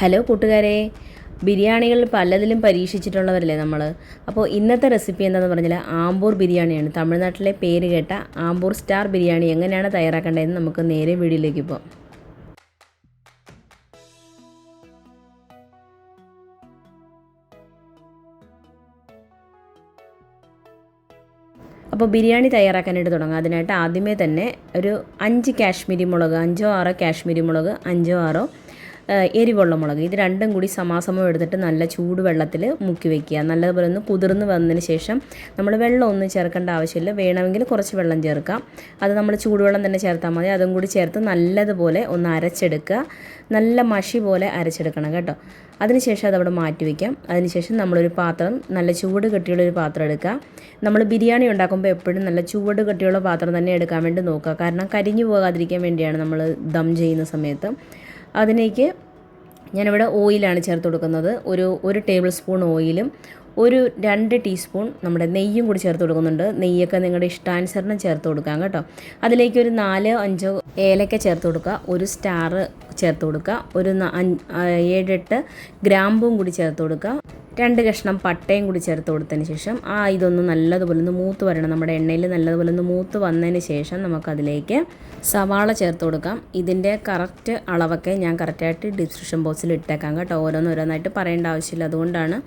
Hello കൂട്ടുകാരെ, ബിരിയാണികൾ പലതിലും പരീക്ഷിച്ചിട്ടുള്ളവരല്ലേ നമ്മൾ. അപ്പോൾ ഇന്നത്തെ റെസിപ്പി എന്താണെന്ന് പറഞ്ഞാൽ ആമ്പൂർ ബിരിയാണിയാണ്. തമിഴ്നാട്ടിലെ പേര് കേട്ട ആമ്പൂർ സ്റ്റാർ ബിരിയാണി എങ്ങനെയാണ് തയ്യാറാക്കേണ്ടതെന്ന് നമുക്ക് നേരെ വീഡിയോയിലേക്ക് പോകാം. അപ്പോൾ ബിരിയാണി തയ്യാറാക്കാനായിട്ട് തുടങ്ങാം. അതിനായിട്ട് ആദ്യമേ തന്നെ ഒരു 5 കാശ്മീരി മുളക്, 5-6 കാശ്മീരി മുളക്, 5-6 എരിവുള്ള മുളക്, ഇത് രണ്ടും കൂടി സമാസമം എടുത്തിട്ട് നല്ല ചൂടുവെള്ളത്തിൽ മുക്കി വയ്ക്കുക. നല്ലതുപോലെ ഒന്ന് കുതിർന്ന് വന്നതിന് ശേഷം നമ്മൾ വെള്ളം ഒന്നും ചേർക്കേണ്ട ആവശ്യമില്ല. വേണമെങ്കിൽ കുറച്ച് വെള്ളം ചേർക്കാം. അത് നമ്മൾ ചൂടുവെള്ളം തന്നെ ചേർത്താൽ മതി. അതും കൂടി ചേർത്ത് നല്ലതുപോലെ ഒന്ന് അരച്ചെടുക്കുക. നല്ല മഷി പോലെ അരച്ചെടുക്കണം കേട്ടോ. അതിനുശേഷം അതവിടെ മാറ്റി വയ്ക്കാം. അതിനുശേഷം നമ്മളൊരു പാത്രം, നല്ല ചൂട് കെട്ടിയുള്ളൊരു പാത്രം എടുക്കുക. നമ്മൾ ബിരിയാണി ഉണ്ടാക്കുമ്പോൾ എപ്പോഴും നല്ല ചൂട് കെട്ടിയുള്ള പാത്രം തന്നെ എടുക്കാൻ വേണ്ടി നോക്കുക. കാരണം കരിഞ്ഞു പോകാതിരിക്കാൻ വേണ്ടിയാണ് നമ്മൾ ദം ചെയ്യുന്ന സമയത്ത്. അതിലേക്ക് ഞാനിവിടെ ഓയിലാണ് ചേർത്ത് കൊടുക്കുന്നത്. ഒരു ടേബിൾ സ്പൂൺ ഓയിലും 2 ടീസ്പൂൺ നമ്മുടെ നെയ്യും കൂടി ചേർത്ത് കൊടുക്കുന്നുണ്ട്. നെയ്യൊക്കെ നിങ്ങളുടെ ഇഷ്ടാനുസരണം ചേർത്ത് കൊടുക്കാം കേട്ടോ. അതിലേക്ക് ഒരു 4-5 ഏലക്ക ചേർത്ത് കൊടുക്കുക. ഒരു സ്റ്റാർ ചേർത്ത് കൊടുക്കുക. ഒരു 7-8 ഗ്രാമ്പും കൂടി ചേർത്ത് കൊടുക്കുക. 2 കഷ്ണം പട്ടയും കൂടി ചേർത്ത് കൊടുത്തതിന് ശേഷം ഇതൊന്ന് നല്ലതുപോലെ ഒന്ന് മൂത്ത് വരണം. നമ്മുടെ എണ്ണയിൽ നല്ലതുപോലെ ഒന്ന് മൂത്ത് വന്നതിന് ശേഷം നമുക്കതിലേക്ക് സവാള ചേർത്ത് കൊടുക്കാം. ഇതിൻ്റെ കറക്റ്റ് അളവൊക്കെ ഞാൻ കറക്റ്റായിട്ട് ഡിസ്ക്രിപ്ഷൻ ബോക്സിൽ ഇട്ടേക്കാം കേട്ടോ. ഓരോന്നായിട്ട് പറയേണ്ട ആവശ്യമില്ല. അതുകൊണ്ടാണ്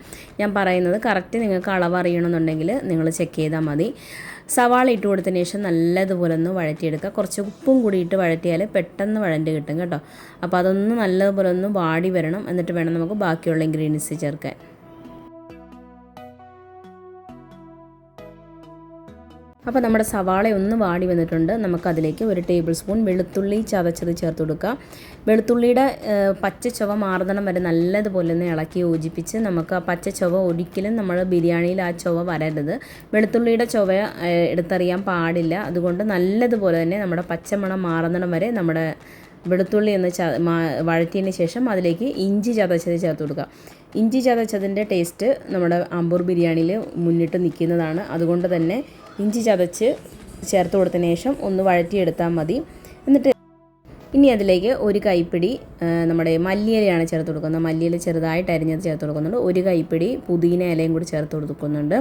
ഞാൻ പറയുന്നത്. കറക്റ്റ് നിങ്ങൾക്ക് അളവ് അറിയണമെന്നുണ്ടെങ്കിൽ നിങ്ങൾ ചെക്ക് ചെയ്താൽ മതി. സവാള ഇട്ട് കൊടുത്തതിന് ശേഷം നല്ലതുപോലെ ഒന്ന് വഴറ്റിയെടുക്കുക. കുറച്ച് ഉപ്പും കൂടി ഇട്ട് വഴറ്റിയാൽ പെട്ടെന്ന് വഴണ്ട് കിട്ടും കേട്ടോ. അപ്പോൾ അതൊന്ന് നല്ലതുപോലെ ഒന്ന് വാടി വരണം. എന്നിട്ട് വേണം നമുക്ക് ബാക്കിയുള്ള ഇൻഗ്രീഡിയൻസ് ചേർക്കാൻ. അപ്പോൾ നമ്മുടെ സവാള ഒന്ന് വാടി വന്നിട്ടുണ്ട്. നമുക്കതിലേക്ക് 1 ടേബിൾ സ്പൂൺ വെളുത്തുള്ളി ചതച്ചത് ചേർത്ത് കൊടുക്കുക. വെളുത്തുള്ളിയുടെ പച്ചച്ചുവ മാറുന്നിടം വരെ നല്ലതുപോലെ ഒന്ന് ഇളക്കി യോജിപ്പിച്ച് നമുക്ക് ആ പച്ചച്ചുവ ഒരിക്കലും നമ്മൾ ബിരിയാണിയിൽ ആ ചുവ വരരുത്. വെളുത്തുള്ളിയുടെ ചുവ എടുത്തറിയാൻ പാടില്ല. അതുകൊണ്ട് നല്ലതുപോലെ തന്നെ നമ്മുടെ പച്ചമണം മാറുന്നിടം വരെ നമ്മുടെ വെളുത്തുള്ളി ഒന്ന് വഴറ്റിയതിന് ശേഷം അതിലേക്ക് ഇഞ്ചി ചതച്ചത് ചേർത്ത് കൊടുക്കുക. ഇഞ്ചി ചതച്ചതിൻ്റെ ടേസ്റ്റ് നമ്മുടെ ആമ്പൂർ ബിരിയാണിയിൽ മുന്നിട്ട് നിൽക്കുന്നതാണ്. അതുകൊണ്ട് തന്നെ ഇഞ്ചി ചതച്ച് ചേർത്ത് കൊടുത്തതിന് ശേഷം ഒന്ന് വഴറ്റിയെടുത്താൽ മതി. എന്നിട്ട് ഇനി അതിലേക്ക് 1 കൈപ്പിടി നമ്മുടെ മല്ലിയിലയാണ് ചേർത്ത് കൊടുക്കുന്നത്. മല്ലിയില ചെറുതായിട്ട് അരിഞ്ഞത് ചേർത്ത് കൊടുക്കുന്നുണ്ട്. 1 കൈപ്പിടി പുതിന ഇലയും കൂടി ചേർത്ത് കൊടുക്കുന്നുണ്ട്.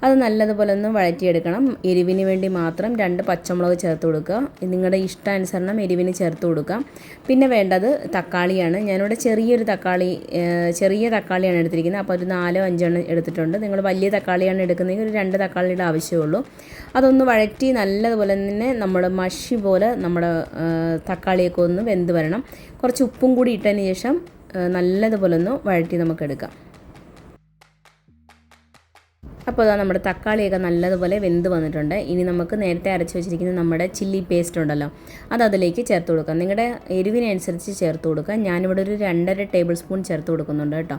അത് നല്ലതുപോലെ ഒന്ന് വഴറ്റിയെടുക്കണം. എരിവിന് വേണ്ടി മാത്രം 2 പച്ചമുളക് ചേർത്ത് കൊടുക്കുക. നിങ്ങളുടെ ഇഷ്ടാനുസരണം എരിവിന് ചേർത്ത് കൊടുക്കാം. പിന്നെ വേണ്ടത് തക്കാളിയാണ്. ഞാനിവിടെ ചെറിയ തക്കാളിയാണ് എടുത്തിരിക്കുന്നത്. അപ്പോൾ ഒരു 4-5 എടുത്തിട്ടുണ്ട്. നിങ്ങൾ വലിയ തക്കാളിയാണ് എടുക്കുന്നതെങ്കിൽ ഒരു 2 തക്കാളിയുടെ ആവശ്യമുള്ളൂ. അതൊന്ന് വഴറ്റി നല്ലതുപോലെ തന്നെ നമ്മുടെ മഷി പോലെ നമ്മുടെ തക്കാളിയൊക്കെ ഒന്ന് വെന്ത് വരണം. കുറച്ച് ഉപ്പും കൂടി ഇട്ടതിന് ശേഷം നല്ലതുപോലെ ഒന്ന് വഴറ്റി നമുക്കെടുക്കാം. അപ്പോൾ നമ്മുടെ തക്കാളിയൊക്കെ നല്ലതുപോലെ വെന്ത് വന്നിട്ടുണ്ട്. ഇനി നമുക്ക് നേരത്തെ അരച്ച് വെച്ചിരിക്കുന്ന നമ്മുടെ ചില്ലി പേസ്റ്റ് ഉണ്ടല്ലോ, അത് അതിലേക്ക് ചേർത്ത് കൊടുക്കാം. നിങ്ങളുടെ എരിവിനനുസരിച്ച് ചേർത്ത് കൊടുക്കുക. ഞാനിവിടെ ഒരു 2.5 ടേബിൾ സ്പൂൺ ചേർത്ത് കൊടുക്കുന്നുണ്ട് കേട്ടോ.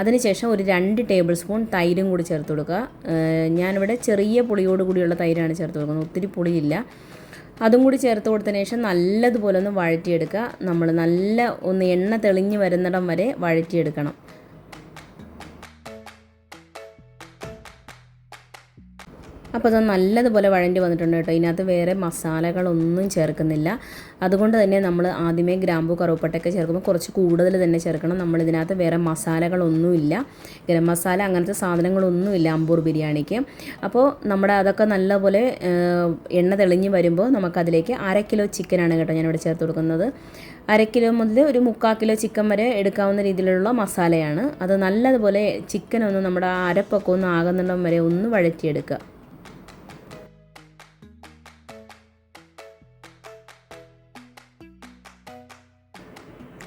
അതിനുശേഷം ഒരു 2 ടേബിൾ സ്പൂൺ തൈരും കൂടി ചേർത്ത് കൊടുക്കുക. ഞാനിവിടെ ചെറിയ പുളിയോട് കൂടിയുള്ള തൈരാണ് ചേർത്ത് കൊടുക്കുന്നത്, ഒത്തിരി പുളിയില്ല. അതും കൂടി ചേർത്ത് കൊടുത്തതിന് ശേഷം നല്ലതുപോലെ ഒന്ന് വഴറ്റിയെടുക്കുക. നമ്മൾ നല്ല ഒന്ന് എണ്ണ തെളിഞ്ഞ് വരുന്നിടം വരെ വഴറ്റിയെടുക്കണം. അപ്പോൾ അത് നല്ലതുപോലെ വഴണ്ടി വന്നിട്ടുണ്ട് കേട്ടോ. ഇതിനകത്ത് വേറെ മസാലകളൊന്നും ചേർക്കുന്നില്ല. അതുകൊണ്ട് തന്നെ നമ്മൾ ആദ്യമേ ഗ്രാമ്പൂ കറുവപ്പട്ടയൊക്കെ ചേർക്കുമ്പോൾ കുറച്ച് കൂടുതൽ തന്നെ ചേർക്കണം. നമ്മളിതിനകത്ത് വേറെ മസാലകളൊന്നുമില്ല, ഗരം മസാല അങ്ങനത്തെ സാധനങ്ങളൊന്നുമില്ല ആമ്പൂർ ബിരിയാണിക്ക്. അപ്പോൾ നമ്മുടെ അതൊക്കെ നല്ലപോലെ എണ്ണ തെളിഞ്ഞ് വരുമ്പോൾ നമുക്കതിലേക്ക് 1/2 കിലോ ചിക്കനാണ് കേട്ടോ ഞാനിവിടെ ചേർത്ത് കൊടുക്കുന്നത്. 1/2 കിലോ മുതൽ ഒരു 3/4 കിലോ ചിക്കൻ വരെ എടുക്കാവുന്ന രീതിയിലുള്ള മസാലയാണ്. അത് നല്ലതുപോലെ ചിക്കനൊന്ന് നമ്മുടെ അരപ്പൊക്കെ ഒന്ന് ആകുന്നിടം വരെ ഒന്ന് വഴറ്റിയെടുക്കുക.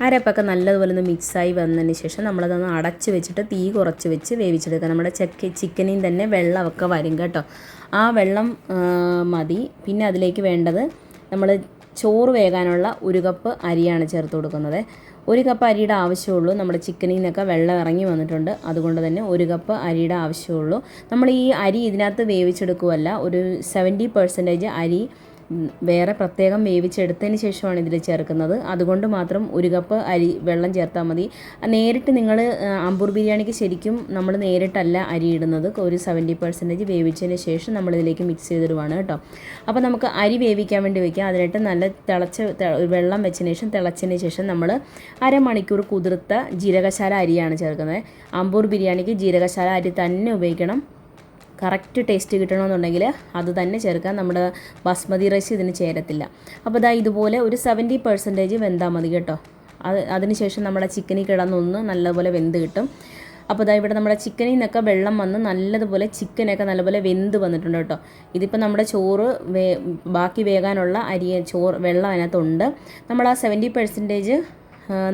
അരപ്പൊക്കെ നല്ലതുപോലെ ഒന്ന് മിക്സായി വന്നതിന് ശേഷം നമ്മളതൊന്ന് അടച്ച് വെച്ചിട്ട് തീ കുറച്ച് വെച്ച് വേവിച്ചെടുക്കുക. നമ്മുടെ ചിക്കനിൽ തന്നെ വെള്ളമൊക്കെ വരും കേട്ടോ. ആ വെള്ളം മതി. പിന്നെ അതിലേക്ക് വേണ്ടത് നമ്മൾ ചോറ് വേകാനുള്ള 1 കപ്പ് അരിയാണ് ചേർത്ത് കൊടുക്കുന്നത്. 1 കപ്പ് അരിയുടെ ആവശ്യമുള്ളൂ. നമ്മുടെ ചിക്കനിൽ നിന്നൊക്കെ വെള്ളം ഇറങ്ങി വന്നിട്ടുണ്ട്. അതുകൊണ്ട് തന്നെ 1 കപ്പ് അരിയുടെ ആവശ്യമുള്ളൂ. നമ്മൾ ഈ അരി ഇതിനകത്ത് വേവിച്ചെടുക്കുകയല്ല, ഒരു 70% അരി വേറെ പ്രത്യേകം വേവിച്ചെടുത്തതിന് ശേഷമാണ് ഇതിൽ ചേർക്കുന്നത്. അതുകൊണ്ട് മാത്രം 1 കപ്പ് അരി വെള്ളം ചേർത്താൽ മതി. നേരിട്ട് നിങ്ങൾ ആമ്പൂർ ബിരിയാണിക്ക് ശരിക്കും നമ്മൾ നേരിട്ടല്ല അരി ഇടുന്നത്. ഒരു 70% വേവിച്ചതിന് ശേഷം നമ്മളിതിലേക്ക് മിക്സ് ചെയ്തിടുവാണ് കേട്ടോ. അപ്പോൾ നമുക്ക് അരി വേവിക്കാൻ വേണ്ടി വയ്ക്കാം. അതിനായിട്ട് നല്ല വെള്ളം വെച്ചതിന് ശേഷം തിളച്ചതിന് ശേഷം നമ്മൾ അരമണിക്കൂർ കുതിർത്ത ജീരകശാല അരിയാണ് ചേർക്കുന്നത്. ആമ്പൂർ ബിരിയാണിക്ക് ജീരകശാല അരി തന്നെ ഉപയോഗിക്കണം. കറക്റ്റ് ടേസ്റ്റ് കിട്ടണമെന്നുണ്ടെങ്കിൽ അത് തന്നെ ചേർക്കാം. നമ്മുടെ ബസ്മതി റൈസ് ഇതിന് ചേരത്തില്ല. അപ്പോൾ ഇതുപോലെ ഒരു 70% വെന്താൽ മതി കേട്ടോ. അതിനുശേഷം നമ്മുടെ ചിക്കനിൽ കിടന്നൊന്ന് നല്ലപോലെ വെന്ത് കിട്ടും. അപ്പോൾ ഇവിടെ നമ്മുടെ ചിക്കനിൽ നിന്നൊക്കെ വെള്ളം വന്ന് നല്ലതുപോലെ ചിക്കനൊക്കെ നല്ലപോലെ വെന്ത് വന്നിട്ടുണ്ട് കേട്ടോ. ഇതിപ്പോൾ നമ്മുടെ ചോറ് ബാക്കി വേകാനുള്ള വെള്ളം അതിനകത്തുണ്ട്. നമ്മൾ ആ 70%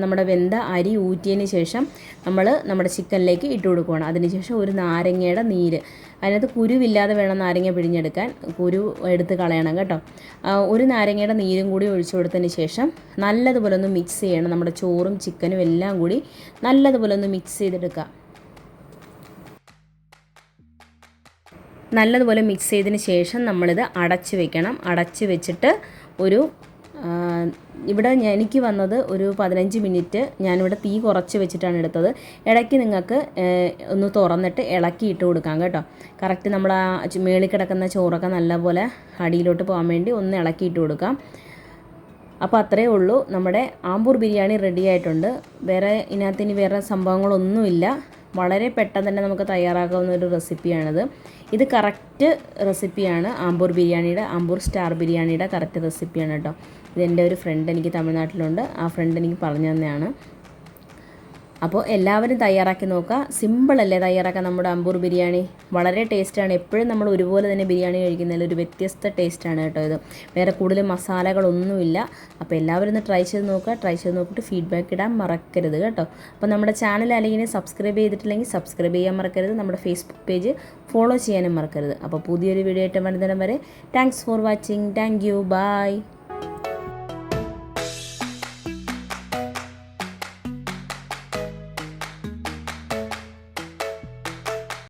നമ്മുടെ വെന്ത അരി ഊറ്റിയതിന് ശേഷം നമ്മൾ നമ്മുടെ ചിക്കനിലേക്ക് ഇട്ട് കൊടുക്കുകയാണ്. അതിനുശേഷം ഒരു നാരങ്ങയുടെ നീര്, അതിനകത്ത് കുരുവില്ലാതെ വേണം നാരങ്ങ പിഴിഞ്ഞെടുക്കാൻ, കുരു എടുത്ത് കളയണം കേട്ടോ. ഒരു നാരങ്ങയുടെ നീരും കൂടി ഒഴിച്ചു കൊടുത്തതിന് ശേഷം നല്ലതുപോലെ ഒന്ന് മിക്സ് ചെയ്യണം. നമ്മുടെ ചോറും ചിക്കനും എല്ലാം കൂടി നല്ലതുപോലെ ഒന്ന് മിക്സ് ചെയ്തെടുക്കുക. നല്ലതുപോലെ മിക്സ് ചെയ്തതിന് ശേഷം നമ്മളിത് അടച്ച് വെക്കണം. അടച്ച് വെച്ചിട്ട് ഇവിടെ എനിക്ക് വന്നത് ഒരു 15 മിനിറ്റ് ഞാനിവിടെ തീ കുറച്ച് വെച്ചിട്ടാണ് എടുത്തത്. ഇടയ്ക്ക് നിങ്ങൾക്ക് ഒന്ന് തുറന്നിട്ട് ഇളക്കി ഇട്ട് കൊടുക്കാം കേട്ടോ. കറക്റ്റ് നമ്മൾ ആ മേളിൽ കിടക്കുന്ന ചോറൊക്കെ നല്ലപോലെ അടിയിലോട്ട് പോകാൻ വേണ്ടി ഒന്ന് ഇളക്കി ഇട്ട് കൊടുക്കാം. അപ്പോൾ അത്രയേ ഉള്ളൂ, നമ്മുടെ ആമ്പൂർ ബിരിയാണി റെഡി ആയിട്ടുണ്ട്. ഇതിനകത്ത് ഇനി വേറെ സംഭവങ്ങളൊന്നുമില്ല. വളരെ പെട്ടെന്ന് തന്നെ നമുക്ക് തയ്യാറാക്കാവുന്ന ഒരു റെസിപ്പിയാണിത്. ഇത് കറക്റ്റ് റെസിപ്പിയാണ്. ആമ്പൂർ സ്റ്റാർ ബിരിയാണിയുടെ കറക്റ്റ് റെസിപ്പിയാണ് കേട്ടോ. ഇതെൻ്റെ ഒരു ഫ്രണ്ട് എനിക്ക് തമിഴ്നാട്ടിലുണ്ട്. ആ ഫ്രണ്ട് എനിക്ക് പറഞ്ഞു തന്നെയാണ്. അപ്പോൾ എല്ലാവരും തയ്യാറാക്കി നോക്കുക. സിമ്പിളല്ലേ തയ്യാറാക്കാൻ നമ്മുടെ ആമ്പൂർ ബിരിയാണി. വളരെ ടേസ്റ്റാണ്. എപ്പോഴും നമ്മൾ ഒരുപോലെ തന്നെ ബിരിയാണി കഴിക്കുന്നതിൽ ഒരു വ്യത്യസ്ത ടേസ്റ്റാണ് കേട്ടോ ഇത്. വേറെ കൂടുതൽ മസാലകളൊന്നുമില്ല. അപ്പോൾ എല്ലാവരും ഒന്ന് ട്രൈ ചെയ്ത് നോക്കുക. ട്രൈ ചെയ്ത് നോക്കിയിട്ട് ഫീഡ്ബാക്ക് ഇടാൻ മറക്കരുത് കേട്ടോ. അപ്പോൾ നമ്മുടെ ചാനൽ അല്ലെങ്കിൽ സബ്സ്ക്രൈബ് ചെയ്തിട്ടില്ലെങ്കിൽ സബ്സ്ക്രൈബ് ചെയ്യാൻ മറക്കരുത്. നമ്മുടെ ഫേസ്ബുക്ക് പേജ് ഫോളോ ചെയ്യാനും മറക്കരുത്. അപ്പോൾ പുതിയൊരു വീഡിയോ ആയിട്ട് വരുന്നതിന് വരെ thanks for watching. Thank you. By.